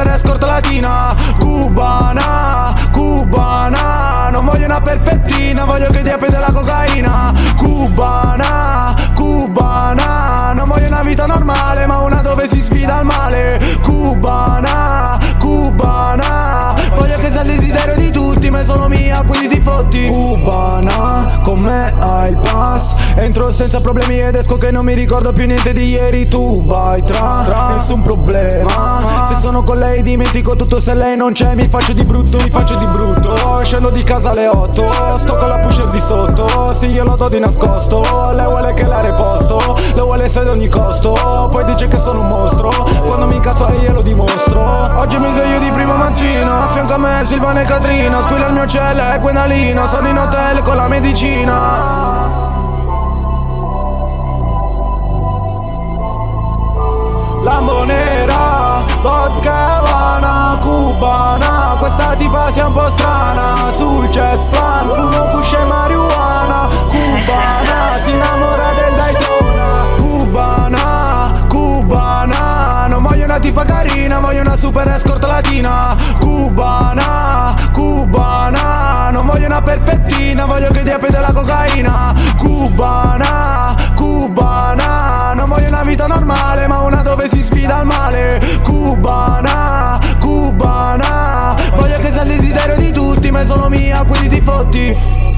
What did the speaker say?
super escort latina. Cubana, cubana, non voglio una perfettina, voglio che ti apri della cocaina. Cubana, cubana, non voglio una vita normale, ma una dove si sfida al male. Cubana, cubana, voglio che sia il desiderio di tutti, ma è solo mia, quindi ti fotti. Cubana, con me hai il pass, entro senza problemi ed esco che non mi ricordo più niente di ieri. Tu vai tra nessun problema, se sono con lei dimentico tutto, se lei non c'è mi faccio di brutto, mi faccio di brutto. Scendo di casa alle 8, sto con la pusher di sotto, sì io lo do di nascosto. Lei vuole che la reposto, lei vuole se ad ogni costo, poi dice che sono un mostro, quando mi incazzo e glielo dimostro. Oggi mi sveglio di prima mattina, a fianco a me Silvana e Catrina, squilla il mio cielo e Gwendalina, sono in hotel con la medicina. Lambo nera, vodka Havana, cubana, questa tipa sia un po' strana. Sul jet plan, fumo kush e marijuana. Cubana, si innamora del Daytona. Cubana, cubana, non voglio una tipa carina, voglio una super escort latina. Cubana, cubana, non voglio una perfettina, voglio che ti apri della cocaina. Cubana, cubana, non voglio una vita normale, ma una dove si sfida al male. Cubana, cubana, voglio che sia il desiderio di tutti, ma è solo mia, quindi ti fotti.